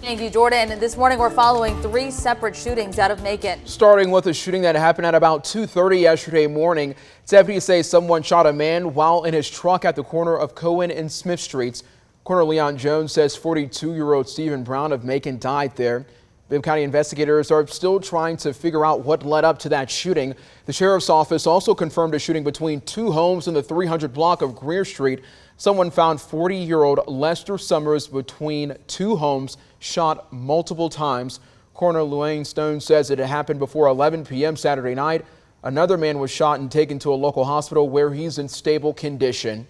Thank you, Jordan. This morning we're following 3 separate shootings out of Macon. Starting with a shooting that happened at about 2:30 yesterday morning. Deputies say someone shot a man while in his truck at the corner of Cohen and Smith Streets. Coroner Leon Jones says 42-year-old Stephen Brown of Macon died there. Bibb County investigators are still trying to figure out what led up to that shooting. The sheriff's office also confirmed a shooting between 2 homes in the 300 block of Greer Street. Someone found 40-year-old Lester Summers between 2 homes, shot multiple times. Coroner Luann Stone says it happened before 11 p.m. Saturday night. Another man was shot and taken to a local hospital where he's in stable condition.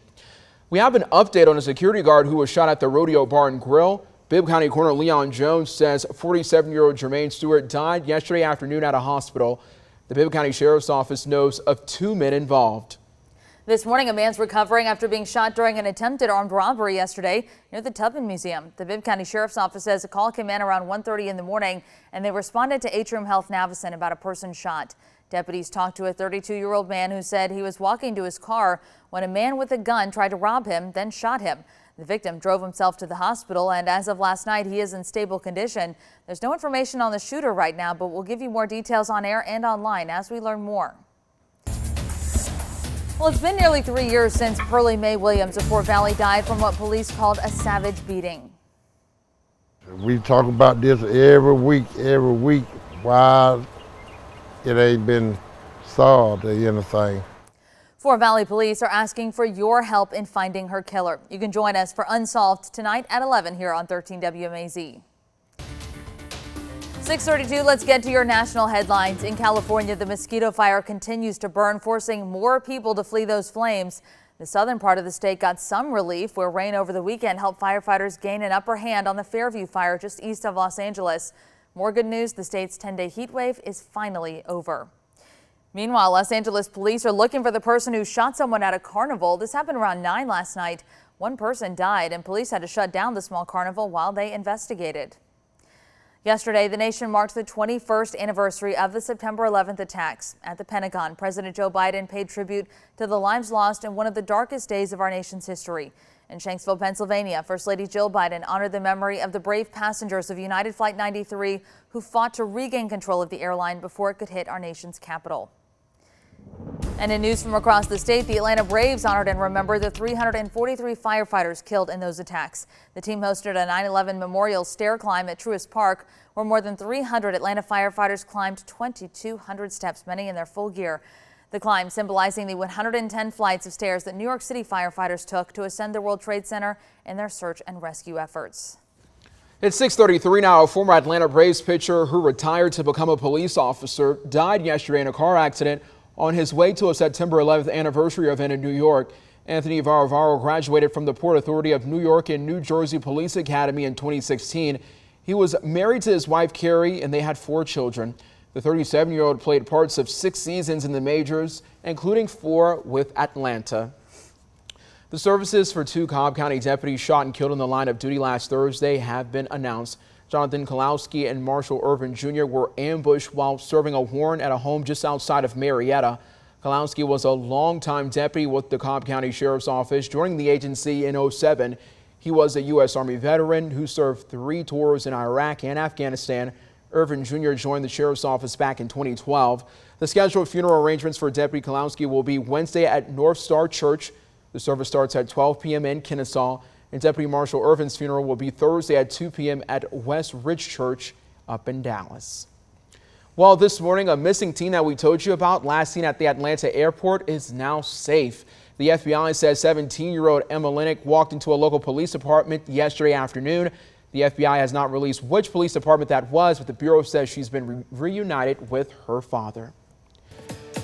We have an update on a security guard who was shot at the Rodeo Bar and Grill. Bibb County Coroner Leon Jones says 47-year-old Jermaine Stewart died yesterday afternoon at a hospital. The Bibb County Sheriff's Office knows of 2 men involved. This morning, a man's recovering after being shot during an attempted armed robbery yesterday near the Tubman Museum. The Bibb County Sheriff's Office says a call came in around 1:30 in the morning, and they responded to Atrium Health Navicine about a person shot. Deputies talked to a 32-year-old man who said he was walking to his car when a man with a gun tried to rob him, then shot him. The victim drove himself to the hospital, and as of last night, he is in stable condition. There's no information on the shooter right now, but we'll give you more details on air and online as we learn more. Well, it's been nearly 3 years since Pearlie Mae Williams of Fort Valley died from what police called a savage beating. We talk about this every week, why it ain't been solved or anything. Fort Valley police are asking for your help in finding her killer. You can join us for Unsolved tonight at 11 here on 13 WMAZ. 6:32, let's get to your national headlines. In California, the mosquito fire continues to burn, forcing more people to flee those flames. The southern part of the state got some relief, where rain over the weekend helped firefighters gain an upper hand on the Fairview fire just east of Los Angeles. More good news, the state's 10-day heat wave is finally over. Meanwhile, Los Angeles police are looking for the person who shot someone at a carnival. This happened around 9 last night. One person died, and police had to shut down the small carnival while they investigated. Yesterday, the nation marked the 21st anniversary of the September 11th attacks. At the Pentagon, President Joe Biden paid tribute to the lives lost in one of the darkest days of our nation's history. In Shanksville, Pennsylvania, First Lady Jill Biden honored the memory of the brave passengers of United Flight 93 who fought to regain control of the airline before it could hit our nation's capital. And in news from across the state, the Atlanta Braves honored and remembered the 343 firefighters killed in those attacks. The team hosted a 9/11 memorial stair climb at Truist Park, where more than 300 Atlanta firefighters climbed 2,200 steps, many in their full gear. The climb symbolizing the 110 flights of stairs that New York City firefighters took to ascend the World Trade Center in their search and rescue efforts. It's 6:33 now. A former Atlanta Braves pitcher who retired to become a police officer died yesterday in a car accident on his way to a September 11th anniversary event in New York. Anthony Varavaro graduated from the Port Authority of New York and New Jersey Police Academy in 2016. He was married to his wife, Carrie, and they had 4 children. The 37-year-old played parts of 6 seasons in the majors, including 4 with Atlanta. The services for 2 Cobb County deputies shot and killed in the line of duty last Thursday have been announced. Jonathan Kalowski and Marshall Irvin Jr. were ambushed while serving a warrant at a home just outside of Marietta. Kalowski was a longtime deputy with the Cobb County Sheriff's Office, joining the agency in 2007. He was a U.S. Army veteran who served 3 tours in Iraq and Afghanistan. Irvin Jr. joined the Sheriff's Office back in 2012. The scheduled funeral arrangements for Deputy Kalowski will be Wednesday at North Star Church. The service starts at 12 p.m. in Kennesaw. And Deputy Marshall Irvin's funeral will be Thursday at 2 p.m. at West Ridge Church up in Dallas. Well, this morning, a missing teen that we told you about last seen at the Atlanta airport is now safe. The FBI says 17-year-old Emma Lennick walked into a local police department yesterday afternoon. The FBI has not released which police department that was, but the Bureau says she's been reunited with her father.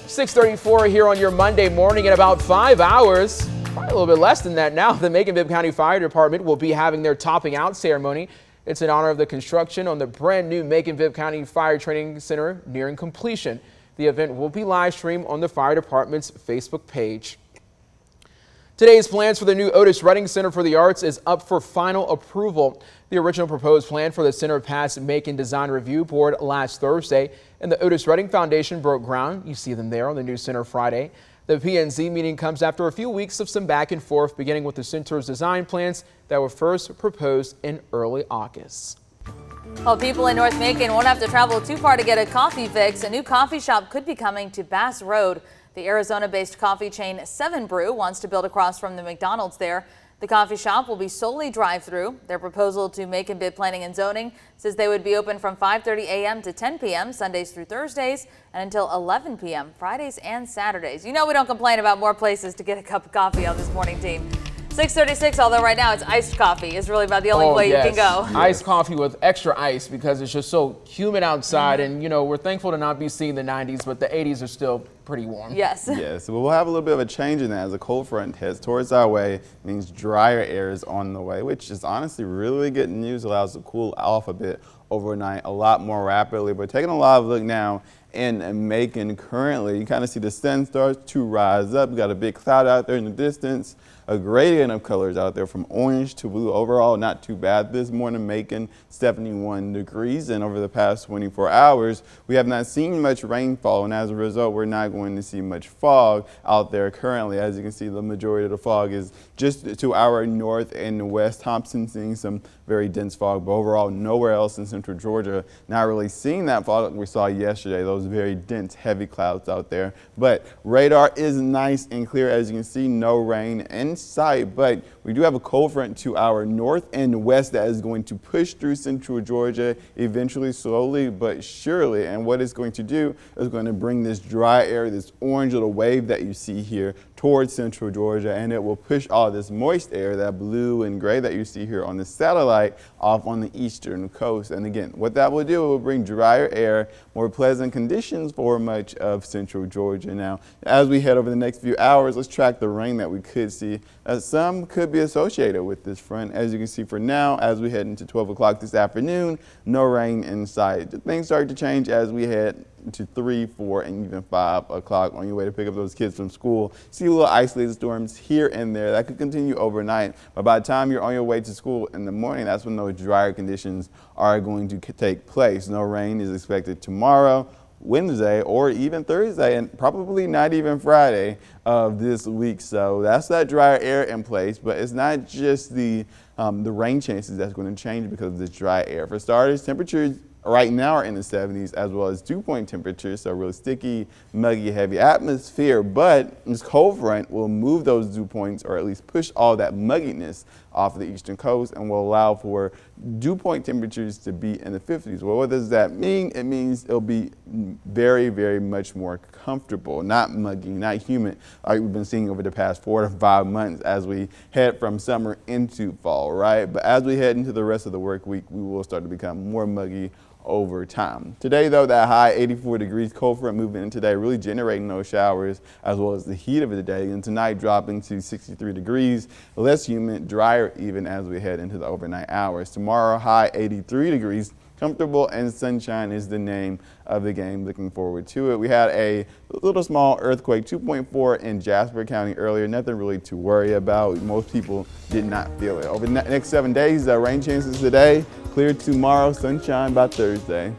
6:34 here on your Monday morning. In about 5 hours, probably a little bit less than that now, the Macon-Bibb County Fire Department will be having their topping out ceremony. It's in honor of the construction on the brand new Macon-Bibb County Fire Training Center nearing completion. The event will be live streamed on the fire department's Facebook page. Today's plans for the new Otis Redding Center for the Arts is up for final approval. The original proposed plan for the center passed Macon Design Review Board last Thursday, and the Otis Redding Foundation broke ground. You see them there on the new center Friday. The P&Z meeting comes after a few weeks of some back and forth, beginning with the center's design plans that were first proposed in early August. Well, people in North Macon won't have to travel too far to get a coffee fix. A new coffee shop could be coming to Bass Road. The Arizona-based coffee chain 7 Brew wants to build across from the McDonald's there. The coffee shop will be solely drive-through. Their proposal to Macon Bibb Planning and Zoning says they would be open from 5:30 a.m. to 10 p.m. Sundays through Thursdays and until 11 p.m. Fridays and Saturdays. You know we don't complain about more places to get a cup of coffee on this morning team. 6:36, although right now it's iced coffee is really about the only way you can go. Iced coffee with extra ice because it's just so humid outside. And, you know, we're thankful to not be seeing the 90s, but the 80s are still pretty warm. Yes. Yes, well, we'll have a little bit of a change in that as a cold front heads towards our way. It means drier air is on the way, which is honestly really good news. Allows us to cool off a bit overnight a lot more rapidly. But taking a live look now in Macon currently, you kind of see the sun starts to rise up. We got a big cloud out there in the distance. A gradient of colors out there from orange to blue. Overall, not too bad this morning. Macon 71 degrees, and over the past 24 hours, we have not seen much rainfall, and as a result, we're not going to see much fog out there currently. As you can see, the majority of the fog is just to our north and west. Thompson seeing some very dense fog, but overall, nowhere else in central Georgia. Not really seeing that fog like we saw yesterday, those very dense, heavy clouds out there. But radar is nice and clear. As you can see, no rain in sight, but we do have a cold front to our north and west that is going to push through central Georgia eventually, slowly but surely. And what it's going to do is going to bring this dry air, this orange little wave that you see here, towards central Georgia, and it will push all this moist air, that blue and gray that you see here on the satellite, off on the eastern coast. And again, what that will do, it will bring drier air, more pleasant conditions for much of central Georgia. Now, as we head over the next few hours, let's track the rain that we could see. Some could be associated with this front. As you can see for now, as we head into 12 o'clock this afternoon, no rain in sight. Things start to change as we head to 3, 4, and even 5 o'clock on your way to pick up those kids from school. See little isolated storms here and there that could continue overnight, but by the time you're on your way to school in the morning, that's when those drier conditions are going to take place. No rain is expected tomorrow, Wednesday, or even Thursday, and probably not even Friday of this week. So that's that drier air in place, but it's not just the rain chances that's going to change because of this dry air. For starters, temperatures right now are in the 70s, as well as dew point temperatures, so really sticky, muggy, heavy atmosphere. But this cold front will move those dew points, or at least push all that mugginess off of the eastern coast, and will allow for dew point temperatures to be in the 50s. Well, what does that mean? It means it'll be very, very much more comfortable, not muggy, not humid, like we've been seeing over the past 4 to 5 months as we head from summer into fall, right? But as we head into the rest of the work week, we will start to become more muggy over time. Today, though, that high 84 degrees cold front moving in today, really generating those showers as well as the heat of the day. And tonight dropping to 63 degrees, less humid, drier even as we head into the overnight hours. Tomorrow, high 83 degrees. Comfortable and sunshine is the name of the game. Looking forward to it. We had a little small earthquake, 2.4 in Jasper County earlier. Nothing really to worry about. Most people did not feel it. Over the next 7 days, rain chances today, clear tomorrow, sunshine by Thursday.